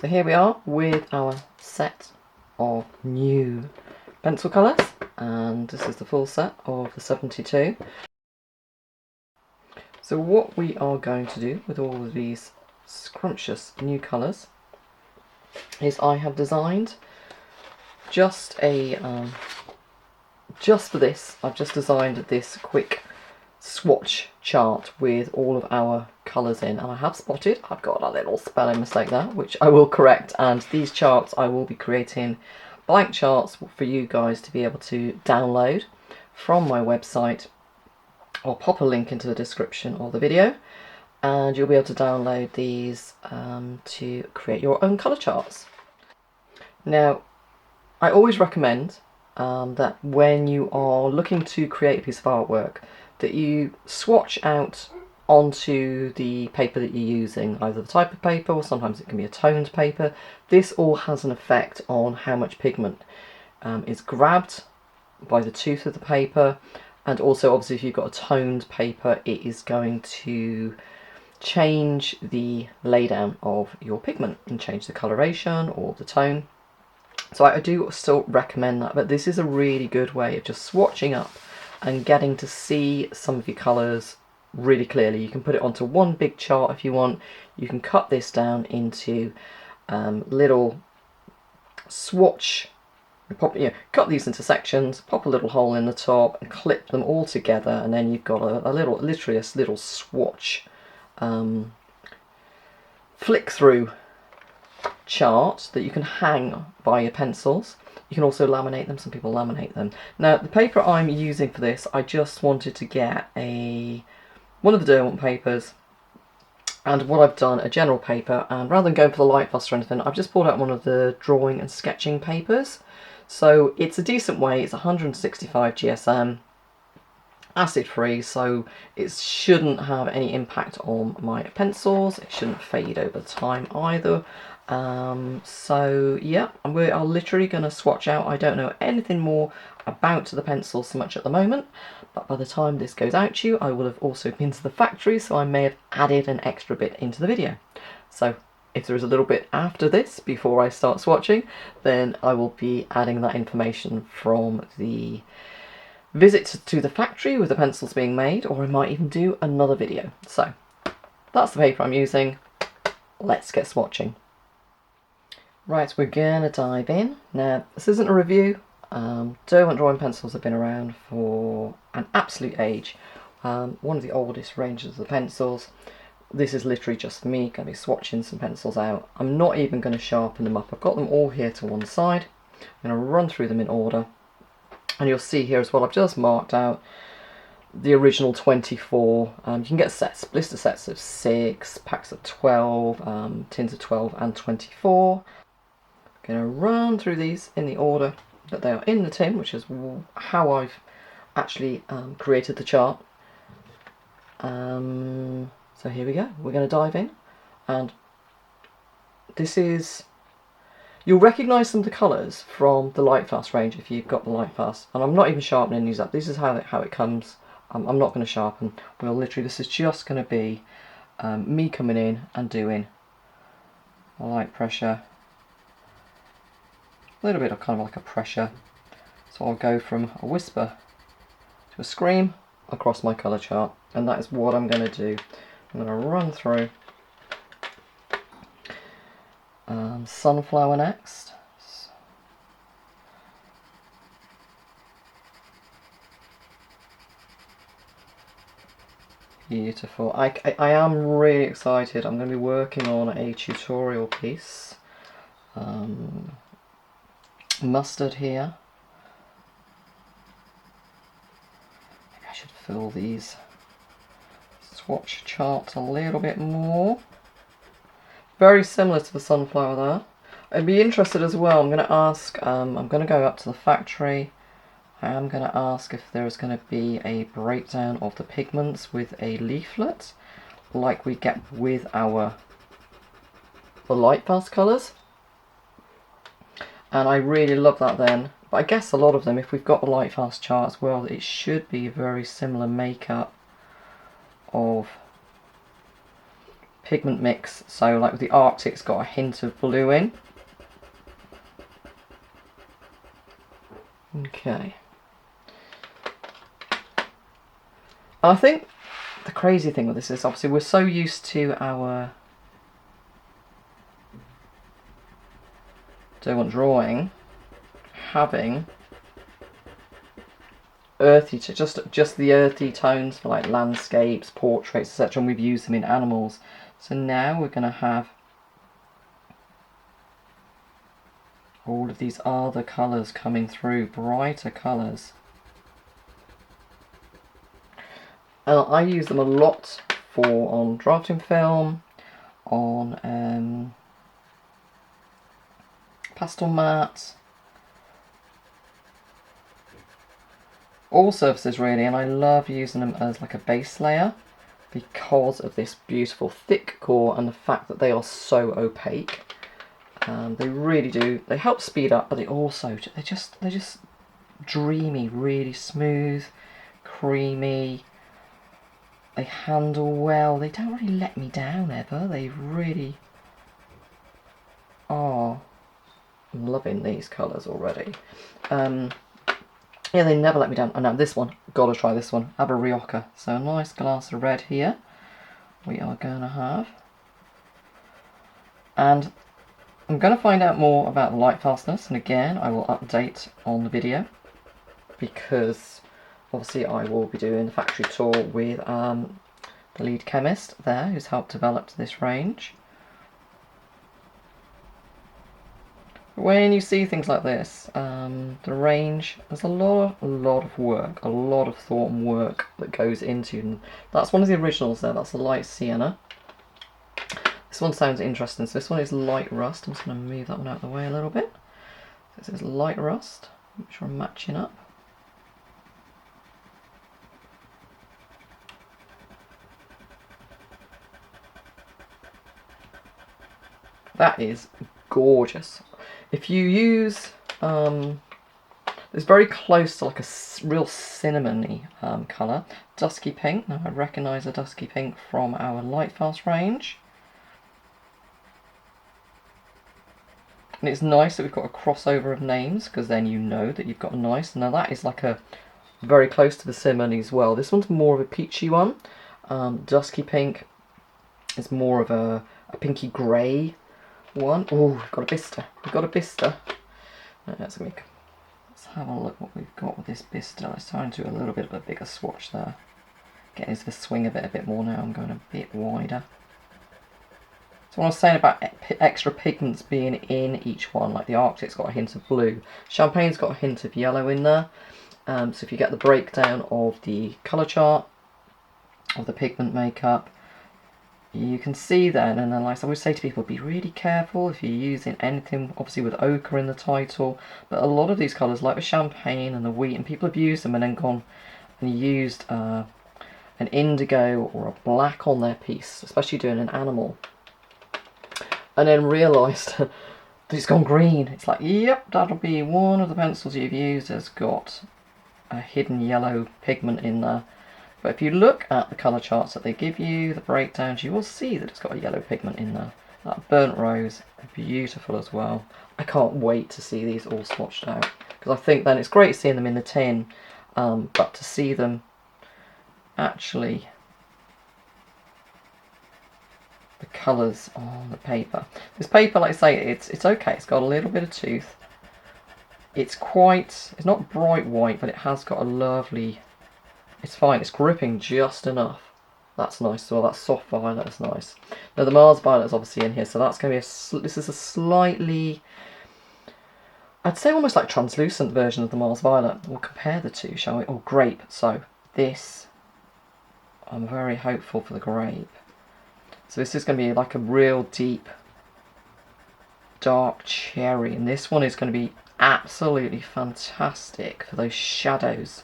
So here we are with our set of new pencil colours, and this is the full set of the 72. So what we are going to do with all of these scrumptious new colours is I have designed just for this, I've just designed this quick swatch chart with all of our colours in, and I have spotted I've got a little spelling mistake there, which I will correct, and these charts I will be creating blank charts for you guys to be able to download from my website. I'll pop a link into the description of the video and you'll be able to download these to create your own colour charts. Now I always recommend that when you are looking to create a piece of artwork that you swatch out onto the paper that you're using, either the type of paper or sometimes it can be a toned paper. This all has an effect on how much pigment is grabbed by the tooth of the paper, and also obviously if you've got a toned paper it is going to change the laydown of your pigment and change the coloration or the tone. So I do still recommend that, but this is a really good way of just swatching up and getting to see some of your colours really clearly. You can put it onto one big chart if you want. You can cut this down into little swatch, cut these into sections, pop a little hole in the top and clip them all together, and then you've got literally a little swatch flick through chart that you can hang by your pencils. You can also laminate them, some people laminate them. Now the paper I'm using for this, I just wanted to get one of the Derwent papers, and what I've done, a general paper, and rather than going for the light fluster or anything, I've just pulled out one of the drawing and sketching papers. So it's a decent weight, it's 165 GSM, acid free, so it shouldn't have any impact on my pencils, it shouldn't fade over time either. So yeah, we are literally going to swatch out. I don't know anything more about the pencil so much at the moment, but by the time this goes out to you I will have also been to the factory, so I may have added an extra bit into the video. So if there is a little bit after this before I start swatching, then I will be adding that information from the visit to the factory with the pencils being made, or I might even do another video. So that's the paper I'm using. Let's get swatching. Right, we're gonna dive in. Now, this isn't a review. Derwent drawing pencils have been around for an absolute age. One of the oldest ranges of the pencils. This is literally just me, gonna be swatching some pencils out. I'm not even gonna sharpen them up. I've got them all here to one side. I'm gonna run through them in order. And you'll see here as well, I've just marked out the original 24. You can get sets, blister sets of 6, packs of 12, tins of 12 and 24. I'm going to run through these in the order that they are in the tin, which is how I've actually created the chart. So here we go, we're going to dive in, and this is, you'll recognise some of the colours from the Light Fast range if you've got the Light Fast, and I'm not even sharpening these up. This is how it comes. I'm not going to sharpen. Well, literally this is just going to be me coming in and doing a light pressure, a little bit of kind of like a pressure. So I'll go from a whisper to a scream across my colour chart, and that is what I'm going to do. I'm going to run through Sunflower next. Beautiful. I am really excited. I'm going to be working on a tutorial piece. Mustard here. Maybe I should fill these swatch charts a little bit more. Very similar to the sunflower there. I'd be interested as well. I'm going to ask, I'm going to go up to the factory. I am going to ask if there is going to be a breakdown of the pigments with a leaflet, like we get with the Light Fast colours. And I really love that then. But I guess a lot of them, if we've got the Light Fast chart as well, it should be a very similar makeup of pigment mix. So like with the Arctic, it's got a hint of blue in. Okay. I think the crazy thing with this is obviously we're so used to our DERWENT drawing having earthy, just the earthy tones for like landscapes, portraits, etc. And we've used them in animals. So now we're going to have all of these other colours coming through, brighter colours. I use them a lot on drafting film, on pastel mats, all surfaces really, and I love using them as like a base layer because of this beautiful thick core and the fact that they are so opaque. They really do. They help speed up, but they also they're just dreamy, really smooth, creamy. They handle well. They don't really let me down ever. They really are. I'm loving these colours already. Yeah, they never let me down. And now this one, gotta try this one. Aberioca. So a nice glass of red here. We are going to have. And I'm going to find out more about the light fastness. And again, I will update on the video. Because obviously I will be doing the factory tour with the lead chemist there, who's helped develop this range. When you see things like this, the range, there's a lot of work, a lot of thought and work that goes into it. And that's one of the originals there, that's the light sienna. This one sounds interesting, so this one is light rust. I'm just going to move that one out of the way a little bit. This is light rust, make sure I'm matching up. That is gorgeous. If you use, it's very close to like a real cinnamony colour, dusky pink. Now I recognise a dusky pink from our Lightfast range. And it's nice that we've got a crossover of names, because then you know that you've got a nice, now that is like a very close to the cinnamony as well. This one's more of a peachy one. Dusky pink is more of a pinky grey one. Oh, we've got a Bista. We've got a Bista. Let's have a look what we've got with this Bista. Let's try and do a little bit of a bigger swatch there. Getting into the swing of it a bit more now. I'm going a bit wider. So what I was saying about extra pigments being in each one, like the Arctic's got a hint of blue. Champagne's got a hint of yellow in there. So if you get the breakdown of the colour chart of the pigment makeup, you can see then, and then like I always say to people, be really careful if you're using anything, obviously with ochre in the title, but a lot of these colours, like the champagne and the wheat, and people have used them and then gone and used an indigo or a black on their piece, especially doing an animal, and then realised that it's gone green. It's like, yep, that'll be one of the pencils you've used has got a hidden yellow pigment in there. But if you look at the colour charts that they give you, the breakdowns, you will see that it's got a yellow pigment in there. That burnt rose, beautiful as well. I can't wait to see these all swatched out, because I think then it's great seeing them in the tin, but to see them actually, the colours on the paper. This paper, like I say, it's okay. It's got a little bit of tooth. It's not bright white, but it has got a lovely, it's fine, it's gripping just enough. That's nice as well. That soft violet is nice. Now the Mars violet is obviously in here, so that's going to be this is a slightly, I'd say almost like translucent version of the Mars violet. We'll compare the two, shall we? Oh, grape. So this, I'm very hopeful for the grape. So this is going to be like a real deep, dark cherry, and this one is going to be absolutely fantastic for those shadows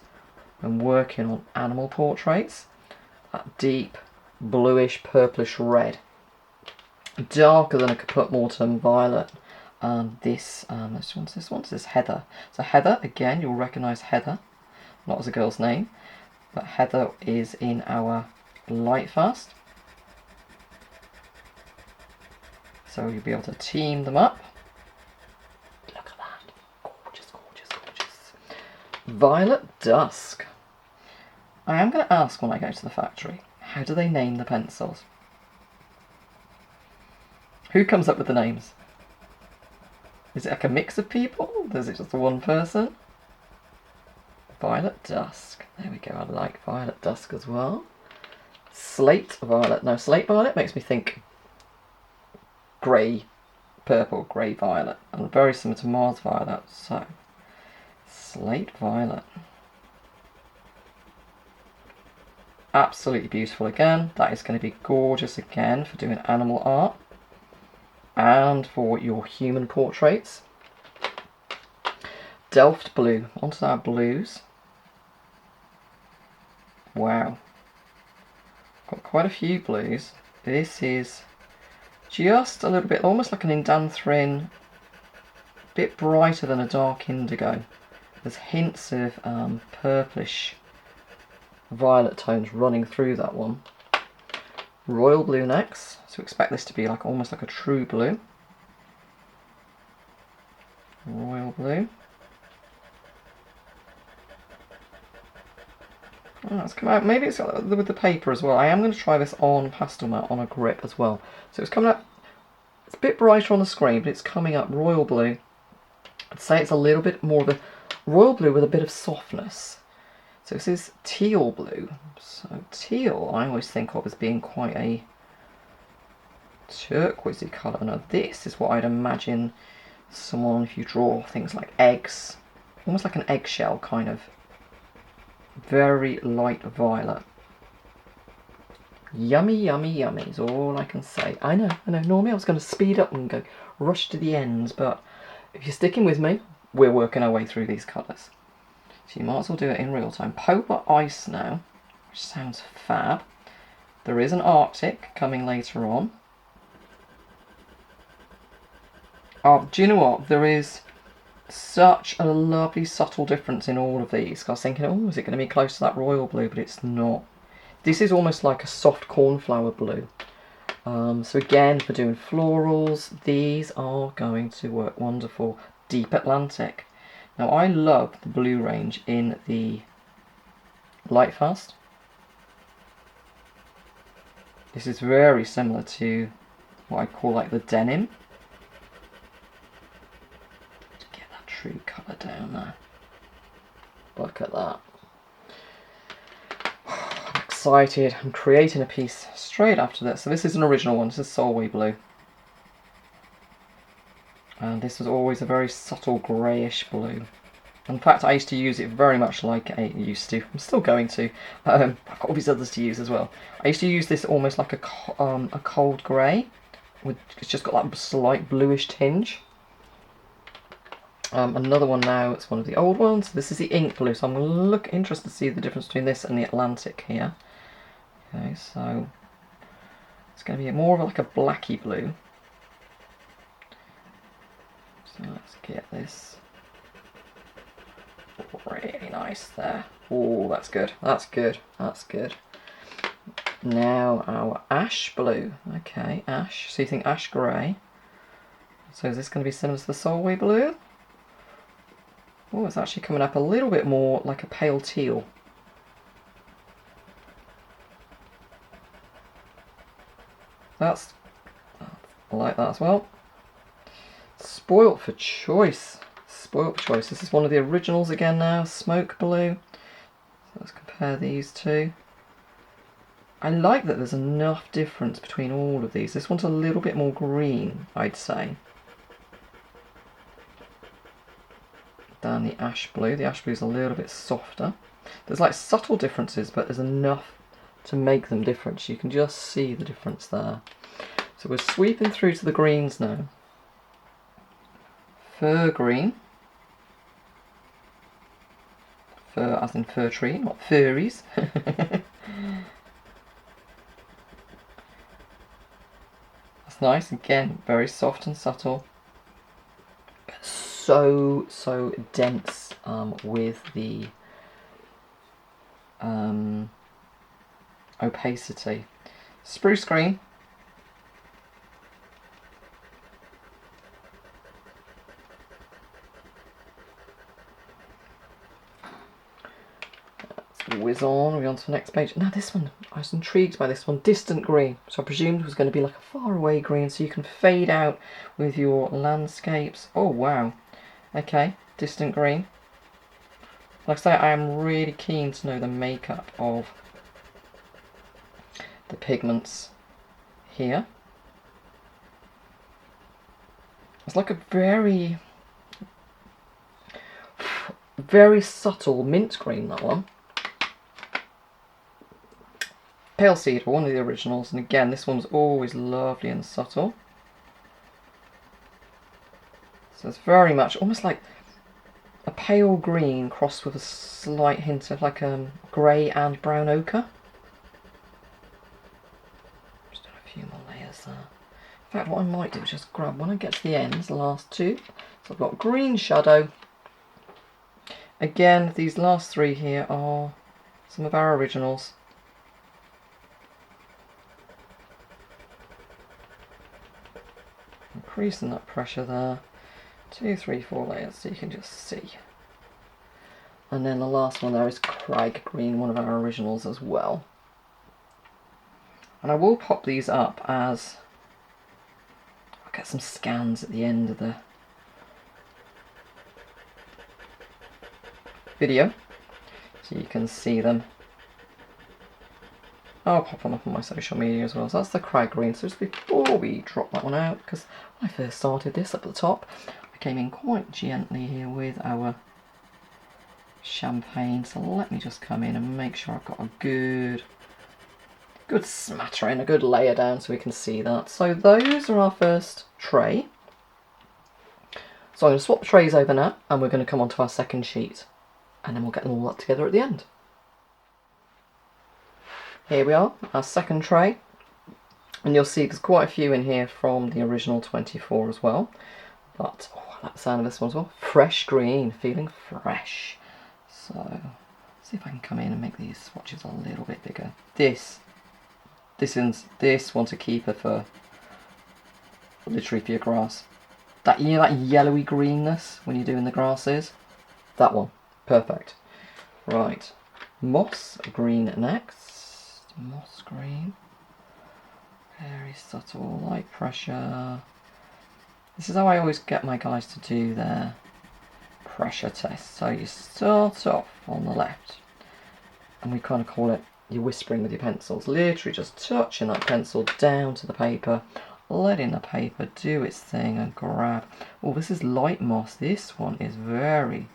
when working on animal portraits. That deep bluish purplish red, darker than a kaput mortem violet. This one's Heather. So Heather, again, you'll recognise Heather, not as a girl's name, but Heather is in our Lightfast. So you'll be able to team them up. Look at that. Gorgeous, gorgeous, gorgeous. Violet Dusk. I am going to ask when I go to the factory, how do they name the pencils? Who comes up with the names? Is it like a mix of people? Is it just one person? Violet Dusk. There we go. I like Violet Dusk as well. Slate Violet. No, Slate Violet makes me think grey, purple, grey violet. And very similar to Mars Violet. So, Slate Violet. Absolutely beautiful again. That is going to be gorgeous again for doing animal art. And for your human portraits. Delft Blue. Onto our blues. Wow. Got quite a few blues. This is just a little bit, almost like an indanthrine, a bit brighter than a dark indigo. There's hints of purplish violet tones running through that one. Royal blue next, so expect this to be like almost like a true blue. Royal blue. Oh, it's come out. Maybe it's with the paper as well. I am going to try this on pastel mat on a grip as well. So it's coming up. It's a bit brighter on the screen, but it's coming up royal blue. I'd say it's a little bit more of a royal blue with a bit of softness. So this is teal blue. So teal, I always think of as being quite a turquoisey colour. Now this is what I'd imagine someone, if you draw things like eggs, almost like an eggshell kind of. Very light violet. Yummy, yummy, yummy is all I can say. I know. Normally I was going to speed up and go rush to the ends, but if you're sticking with me, we're working our way through these colours. So you might as well do it in real time. Polar Ice now, which sounds fab. There is an Arctic coming later on. Oh, do you know what? There is such a lovely subtle difference in all of these. I was thinking, oh, is it going to be close to that royal blue? But it's not. This is almost like a soft cornflower blue. So again, for doing florals, these are going to work wonderful. Deep Atlantic. Now I love the blue range in the Lightfast. This is very similar to what I call like the denim. True colour down there. Look at that. I'm excited. I'm creating a piece straight after this. So this is an original one. This is Solway Blue. And this was always a very subtle greyish blue. In fact, I used to use it very much like I used to. I'm still going to. I've got all these others to use as well. I used to use this almost like a cold grey. It's just got that slight bluish tinge. Another one now, it's one of the old ones. This is the ink blue, so I'm interested to see the difference between this and the Atlantic here. Okay, so it's going to be more of like a blacky blue. So let's get this really nice there. Oh, that's good. That's good. That's good. Now our ash blue. Okay, ash. So you think ash grey. So is this going to be similar to the Solway blue? Oh, it's actually coming up a little bit more like a pale teal. I like that as well. Spoilt for Choice. Spoilt for Choice. This is one of the originals again now. Smoke blue. So let's compare these two. I like that there's enough difference between all of these. This one's a little bit more green, I'd say, than the ash blue. The ash blue is a little bit softer. There's like subtle differences, but there's enough to make them different. You can just see the difference there. So we're sweeping through to the greens now. Fir green. Fir as in fir tree, not furries. That's nice. Again, very soft and subtle. So dense with the opacity. Spruce green. whiz on, we're on to the next page. Now this one, I was intrigued by this one, distant green. So I presumed it was going to be like a far away green, so you can fade out with your landscapes. Oh wow, okay, distant green. Like I say, I am really keen to know the makeup of the pigments here. It's like a very, very subtle mint green, that one. Pale Cedar, one of the originals, and again this one's always lovely and subtle. So it's very much almost like a pale green crossed with a slight hint of like grey and brown ochre. Just a few more layers there. In fact, what I might do is just grab when I get to the ends, the last two. So I've got green shadow. Again, these last three here are some of our originals. Increasing that pressure there. 2, 3, 4 layers so you can just see. And then the last one there is Crag Green, one of our originals as well. And I will pop these up as I'll get some scans at the end of the video so you can see them. I'll pop them up on my social media as well. So that's the Crag Green. So just before we drop that one out, because when I first started this up at the top, I came in quite gently here with our champagne. So let me just come in and make sure I've got a good smattering, a good layer down so we can see that. So those are our first tray. So I'm going to swap the trays over now and we're going to come on to our second sheet and then we'll get them all up together at the end. Here we are, our second tray, and you'll see there's quite a few in here from the original 24 as well, but oh, I like the sound of this one as well. Fresh green, feeling fresh. So see if I can come in and make these swatches a little bit bigger. This one's a keeper for literally for your grass. That, you know, that yellowy greenness when you're doing the grasses, that one, perfect. Right, moss green next. Moss green, very subtle, light pressure. This is how I always get my guys to do their pressure test. So you start off on the left and we kind of call it you're whispering with your pencils, literally just touching that pencil down to the paper, letting the paper do its thing and grab. Oh, this is light moss. This one is very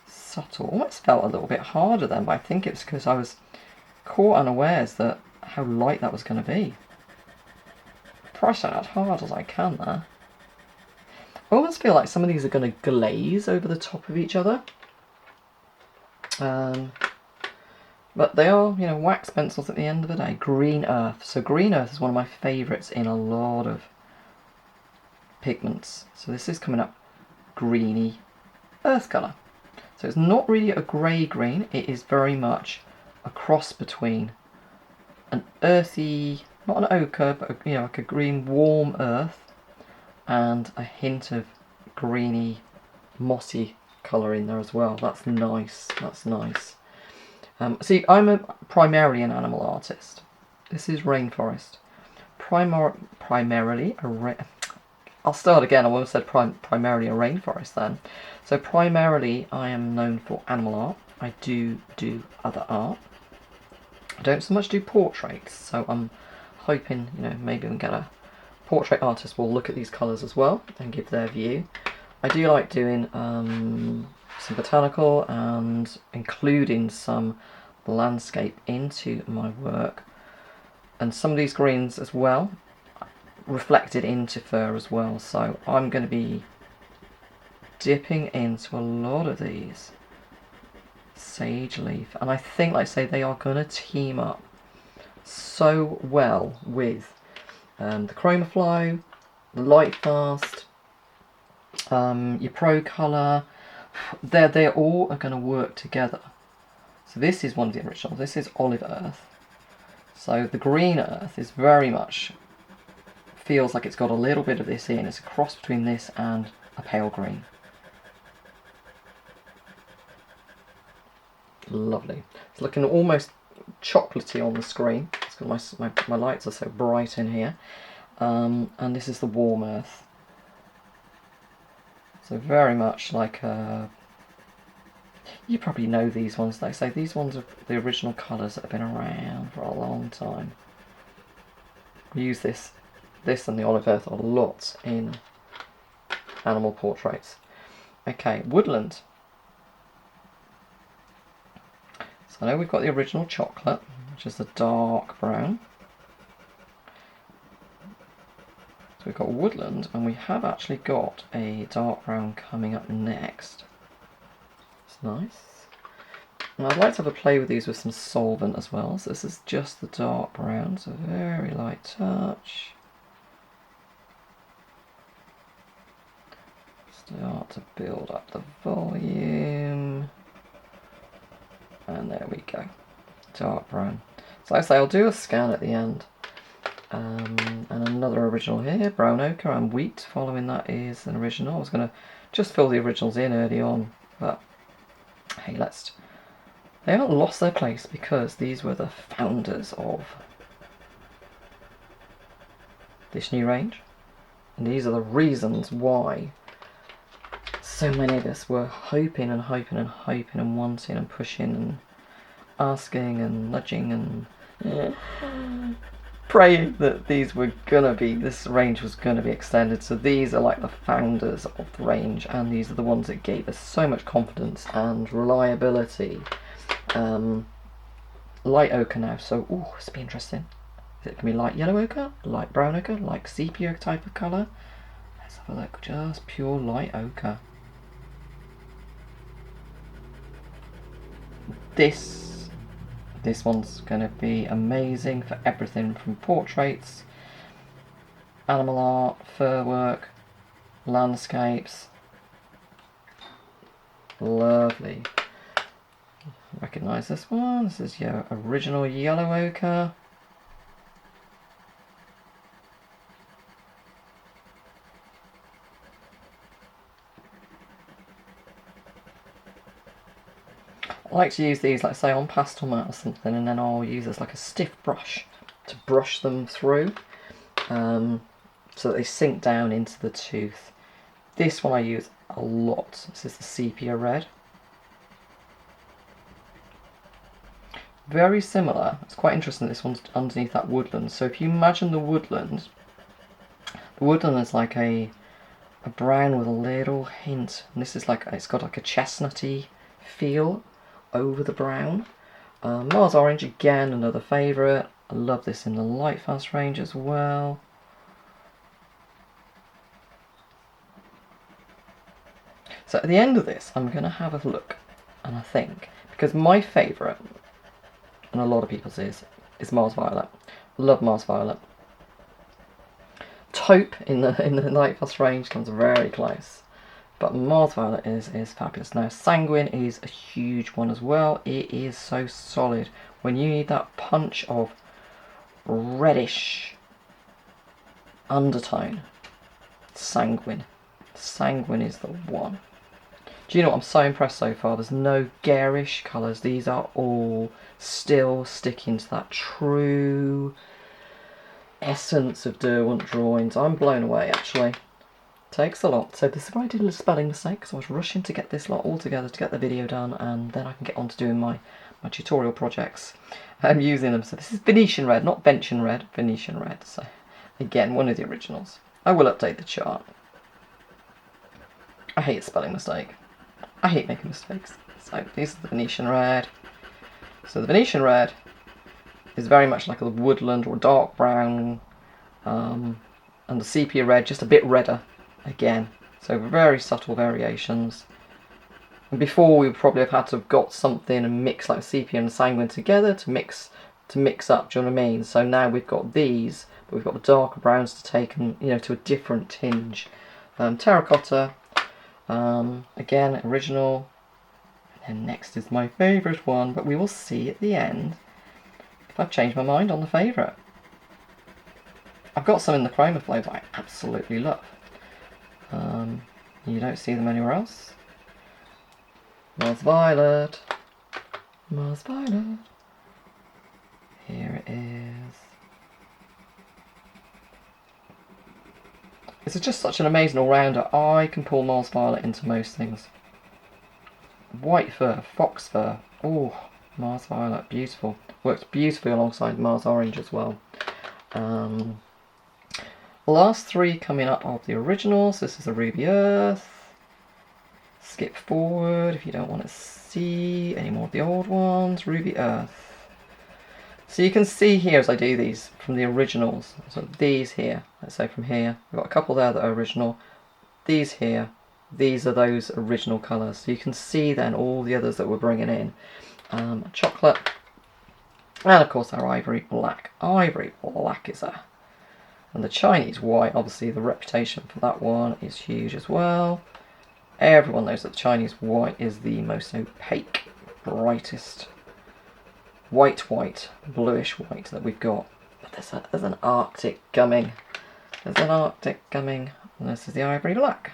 subtle. Almost felt a little bit harder then, but I think it's because I was caught unawares that how light that was going to be. Press it as hard as I can there. I almost feel like some of these are going to glaze over the top of each other. But they are, you know, wax pencils at the end of the day. Green Earth. So Green Earth is one of my favourites in a lot of pigments. So this is coming up greeny earth colour. So it's not really a grey green. It is very much a cross between an earthy, not an ochre, but you know, like a green warm earth, and a hint of greeny, mossy colour in there as well. That's nice. That's nice. See, I'm primarily an animal artist. This is rainforest. Primarily I'll start again. I almost said primarily a rainforest then. So primarily, I am known for animal art. I do other art. I don't so much do portraits, so I'm hoping, you know, maybe we can get a portrait artist will look at these colours as well and give their view. I do like doing some botanical and including some landscape into my work, and some of these greens as well reflected into fur as well, so I'm going to be dipping into a lot of these. Sage leaf, and I think, like I say, they are going to team up so well with the Chroma Flow, the Light Fast, your Pro Colour. They all are going to work together. So this is one of the originals. This is Olive Earth. So the Green Earth is very much feels like it's got a little bit of this in. It's a cross between this and a pale green. Lovely. It's looking almost chocolatey on the screen. It's got my lights are so bright in here. And this is the warm earth. So very much like you probably know these ones. Like I say, these ones are the original colours that have been around for a long time. We use this and the olive earth a lot in animal portraits. Okay, woodland. So I know we've got the original chocolate, which is the dark brown. So we've got woodland, and we have actually got a dark brown coming up next. It's nice. And I'd like to have a play with these with some solvent as well. So this is just the dark brown, so very light touch. Start to build up the volume. And there we go. Dark brown. So like I say, I'll do a scan at the end. And another original here, brown ochre and wheat. Following that is an original. I was going to just fill the originals in early on, but hey, they haven't lost their place because these were the founders of this new range, and these are the reasons why so many of us were hoping and wanting and pushing and asking and nudging and praying that this range was gonna be extended. So these are like the founders of the range, and these are the ones that gave us so much confidence and reliability. Light ochre now, so this will be interesting. Is it gonna be light yellow ochre, light brown ochre, like sepia type of colour? Let's have a look. Just pure light ochre. This one's going to be amazing for everything from portraits, animal art, fur work, landscapes. Lovely. Recognise this one. This is your original yellow ochre. I like to use these, like say, on pastel mat or something, and then I'll use this like a stiff brush to brush them through, so that they sink down into the tooth. This one I use a lot. This is the sepia red. Very similar. It's quite interesting. This one's underneath that woodland. So if you imagine the woodland is like a brown with a little hint, and this is like, it's got like a chestnutty feel over the brown. Mars Orange, again, another favourite. I love this in the light fast range as well. So at the end of this, I'm going to have a look, and I think, because my favourite, and a lot of people's is Mars Violet. Love Mars Violet. Taupe in the light fast range comes very close. But Mars Violet is fabulous. Now, Sanguine is a huge one as well. It is so solid. When you need that punch of reddish undertone, Sanguine. Sanguine is the one. Do you know what? I'm so impressed so far. There's no garish colours. These are all still sticking to that true essence of Derwent drawings. I'm blown away, actually. Takes a lot. So this is where I did a little spelling mistake, so I was rushing to get this lot all together to get the video done, and then I can get on to doing my tutorial projects. I'm using them. So this is Venetian red, not Venetian red, Venetian red. So again, one of the originals. I will update the chart. I hate spelling mistake. I hate making mistakes. So these are the Venetian red. So the Venetian red is very much like a woodland or dark brown, and the sepia red just a bit redder. Again, so very subtle variations. And before we would probably have had to have got something and mix like sepia and sanguine together to mix up. Do you know what I mean? So now we've got these, but we've got the darker browns to take and to a different tinge. Terracotta, again original, and then next is my favourite one. But we will see at the end if I've changed my mind on the favourite. I've got some in the chroma flow that I absolutely love. You don't see them anywhere else. Mars Violet. Mars Violet. Here it is. This is just such an amazing all-rounder. I can pull Mars Violet into most things. White fur, fox fur. Oh, Mars Violet, beautiful. Works beautifully alongside Mars Orange as well. Last three coming up of the originals. This is the Ruby Earth. Skip forward if you don't want to see any more of the old ones. Ruby Earth. So you can see here as I do these from the originals. So these here, let's say from here, we've got a couple there that are original. These here, these are those original colours. So you can see then all the others that we're bringing in. Chocolate, and of course our ivory black. Ivory black is there. And the Chinese white, obviously the reputation for that one is huge as well. Everyone knows that the Chinese white is the most opaque, brightest white, bluish white that we've got. But there's an Arctic coming. There's an Arctic coming. And this is the ivory black.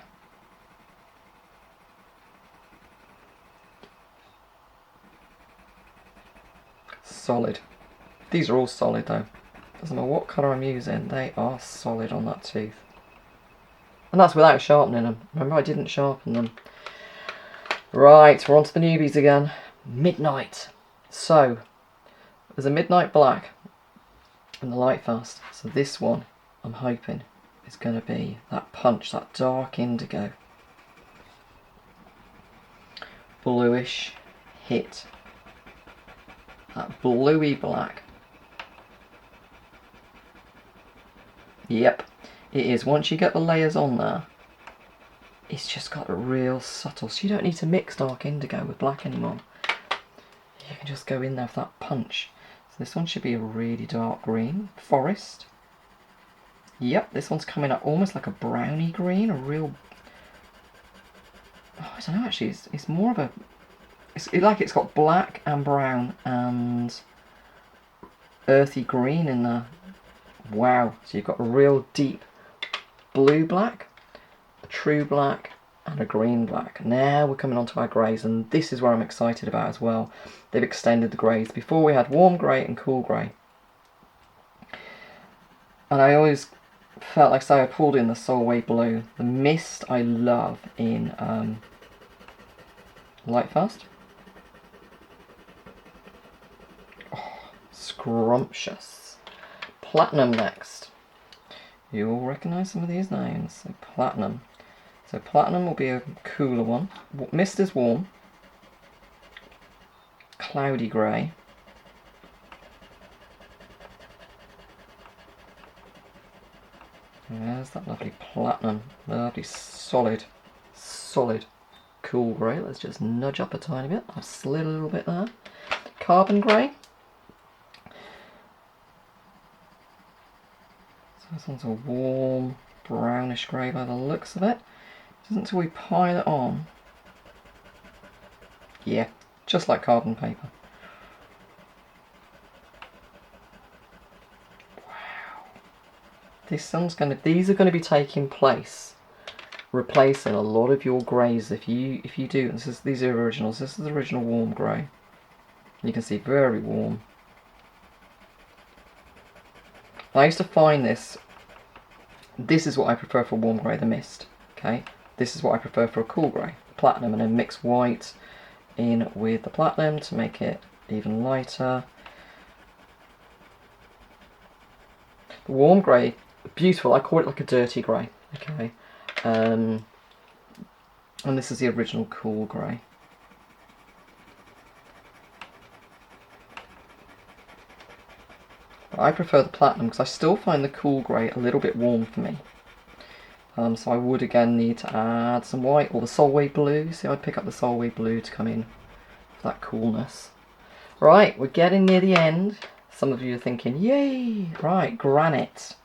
Solid. These are all solid though. Doesn't matter what colour I'm using, they are solid on that tooth. And that's without sharpening them. Remember, I didn't sharpen them. Right, we're on to the newbies again. Midnight. So, there's a midnight black and the light fast. So this one, I'm hoping, is going to be that punch, that dark indigo. Bluish hit. That bluey black. Yep, it is. Once you get the layers on there, it's just got a real subtle, so you don't need to mix dark indigo with black anymore. You can just go in there with that punch. So this one should be a really dark green. Forest. Yep, this one's coming up almost like a browny green, a real... Oh, I don't know actually, it's more of a... It's got black and brown and earthy green in there. Wow, so you've got a real deep blue black, a true black and a green black. Now we're coming on to our greys, and this is where I'm excited about as well. They've extended the greys. Before we had warm grey and cool grey. And I always felt like, say, I pulled in the Solway blue. The mist I love in Light Fast. Oh, scrumptious. Platinum next. You all recognise some of these names. So Platinum. So Platinum will be a cooler one. Mist is warm. Cloudy grey. There's that lovely Platinum. Lovely solid cool grey. Let's just nudge up a tiny bit. I've slid a little bit there. Carbon grey. This one's a warm brownish grey by the looks of it. Isn't until we pile it on. Yeah, just like carbon paper. Wow. These are going to be taking place, replacing a lot of your greys if you do. These are originals. This is the original warm grey. You can see very warm. I used to find this is what I prefer for warm grey, the mist, okay? This is what I prefer for a cool grey, platinum, and then mix white in with the platinum to make it even lighter. The warm grey, beautiful, I call it like a dirty grey, okay? And this is the original cool grey. I prefer the platinum because I still find the cool grey a little bit warm for me. So I would again need to add some white or the Solway blue. See, I'd pick up the Solway blue to come in for that coolness. Right, we're getting near the end. Some of you are thinking, yay! Right, granite.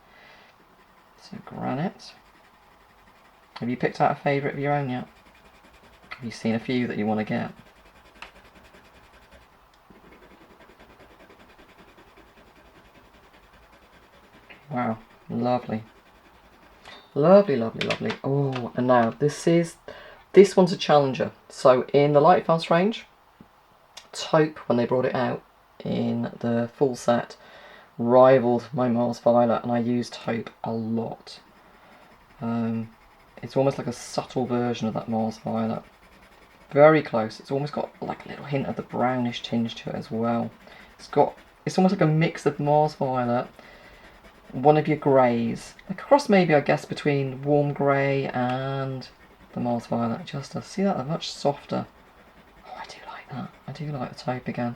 So granite. Have you picked out a favourite of your own yet? Have you seen a few that you want to get? Wow, lovely. Lovely, lovely, lovely. Oh, and now this one's a challenger. So in the Light Fast range, taupe, when they brought it out in the full set, rivaled my Mars Violet, and I use taupe a lot. It's almost like a subtle version of that Mars Violet. Very close. It's almost got like a little hint of the brownish tinge to it as well. It's almost like a mix of Mars Violet, one of your greys, like a cross maybe I guess between warm grey and the Mars Violet. Just to see that, they're much softer. Oh, I do like that. I do like the taupe again.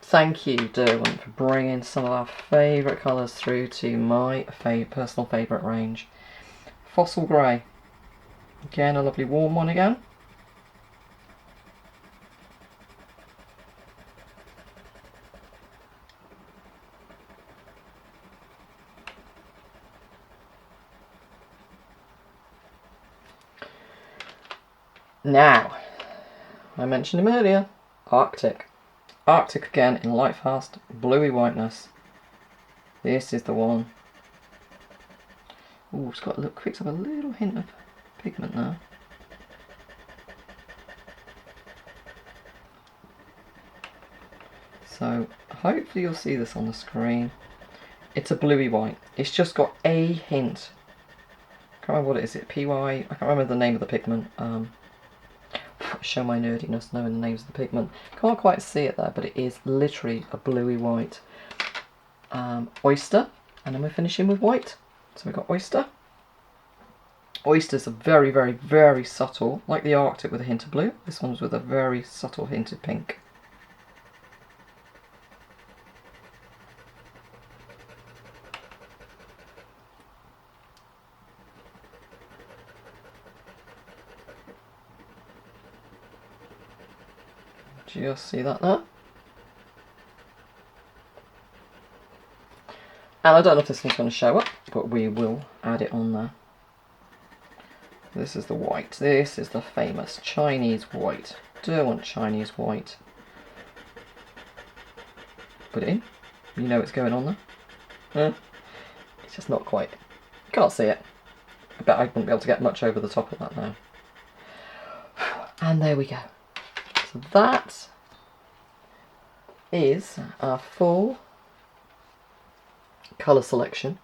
Thank you, Derwent, for bringing some of our favourite colours through to my personal favourite range. Fossil Grey. Again, a lovely warm one again. Now, I mentioned him earlier, Arctic. Arctic again in light fast, bluey whiteness. This is the one. Oh, it's got picks up a little hint of pigment there. So hopefully you'll see this on the screen. It's a bluey white. It's just got a hint. I can't remember what it is. PY? I can't remember the name of the pigment. Show my nerdiness knowing the names of the pigment. Can't quite see it there, but it is literally a bluey white. Oyster, and then we're finishing with white. So we've got Oyster. Oysters are very, very, very subtle, like the Arctic with a hint of blue. This one's with a very subtle hint of pink. Just see that there. And I don't know if this one's going to show up, but we will add it on there. This is the white. This is the famous Chinese white. Derwent Chinese white. Put it in. You know it's going on there. It's just not quite. You can't see it. I bet I wouldn't be able to get much over the top of that now. And there we go. So that is our full colour selection.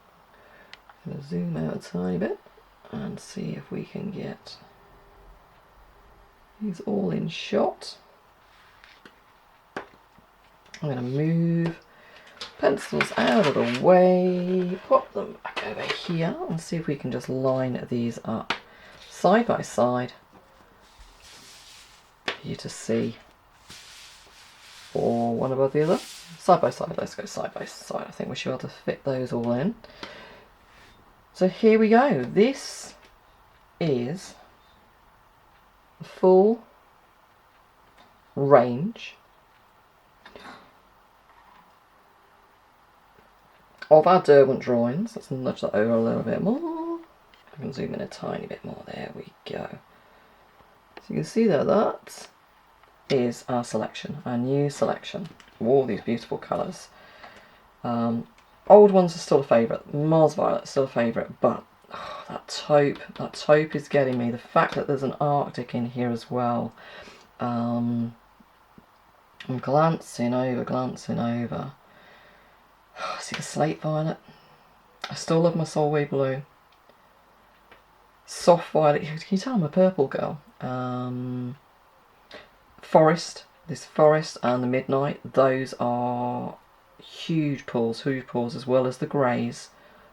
I'm going to zoom out a tiny bit and see if we can get these all in shot. I'm going to move pencils out of the way, pop them back over here and see if we can just line these up side by side for you to see, or one above the other. Side by side, let's go side by side. I think we should be able to fit those all in. So here we go. This is the full range of our Derwent drawings. Let's nudge that over a little bit more. I can zoom in a tiny bit more. There we go. So you can see there, that is our selection, our new selection. All these beautiful colours. Old ones are still a favourite. Mars Violet is still a favourite, but oh, that taupe is getting me. The fact that there's an Arctic in here as well. I'm glancing over. Oh, see the slate violet? I still love my Solway blue. Soft violet. Can you tell I'm a purple girl? Forest. This forest and the midnight. Those are huge pulls, as well as the greys,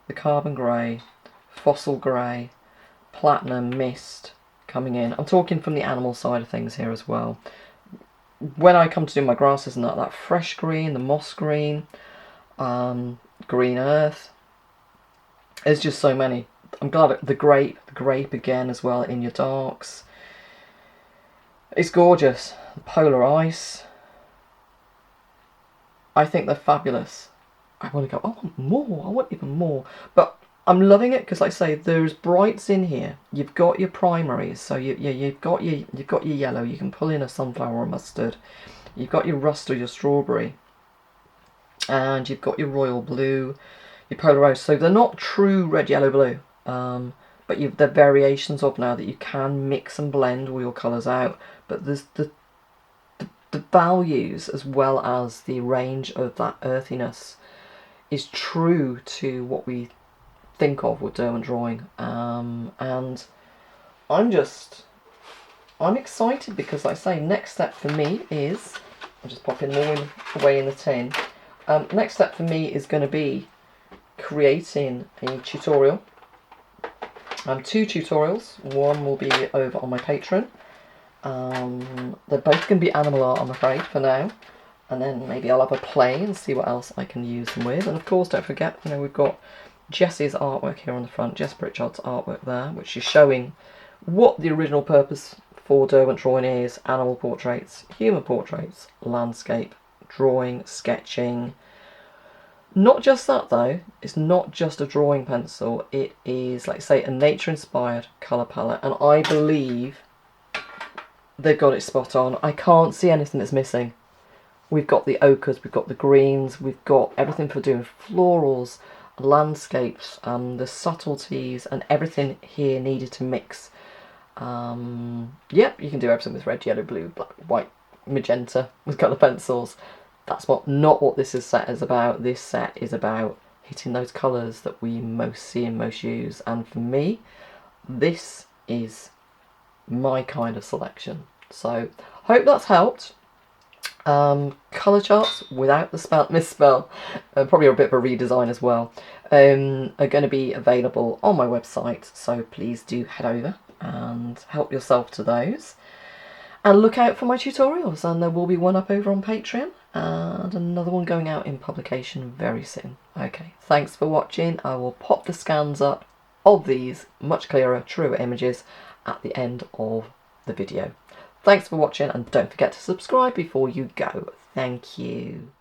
the carbon grey, fossil grey, platinum, mist coming in. I'm talking from the animal side of things here as well. When I come to do my grasses and that fresh green, the moss green, green earth, there's just so many. I'm glad the grape again as well in your darks. It's gorgeous. The polar ice. I think they're fabulous. I want to go, I want more, I want even more. But I'm loving it because, like I say, there's brights in here. You've got your primaries, so you've got your yellow. You can pull in a sunflower or mustard. You've got your rust or your strawberry, and you've got your royal blue, your polar ice. So they're not true red, yellow, blue, but they're variations of now that you can mix and blend all your colours out. But there's the values as well as the range of that earthiness is true to what we think of with Derwent drawing, and I'm excited because, like I say, next step for me is, I'm just popping more away in the tin. Next step for me is going to be creating a tutorial. 2 tutorials. One will be over on my Patreon. They're both going to be animal art, I'm afraid, for now. And then maybe I'll have a play and see what else I can use them with. And of course, don't forget, you know, we've got Jess's artwork here on the front, Jess Pritchard's artwork there, which is showing what the original purpose for Derwent drawing is: animal portraits, human portraits, landscape, drawing, sketching. Not just that though, it's not just a drawing pencil, it is, like I say, a nature inspired colour palette, and I believe they've got it spot on. I can't see anything that's missing. We've got the ochres, we've got the greens, we've got everything for doing florals, landscapes, the subtleties and everything here needed to mix. Yep, you can do everything with red, yellow, blue, black, white, magenta with colour pencils. That's not what this set is about. This set is about hitting those colours that we most see and most use. And for me, this is my kind of selection. So, hope that's helped. Colour charts without the misspell, probably a bit of a redesign as well, are going to be available on my website, so please do head over and help yourself to those. And look out for my tutorials, and there will be one up over on Patreon and another one going out in publication very soon. Okay, thanks for watching. I will pop the scans up of these much clearer, truer images at the end of the video. Thanks for watching, and don't forget to subscribe before you go. Thank you.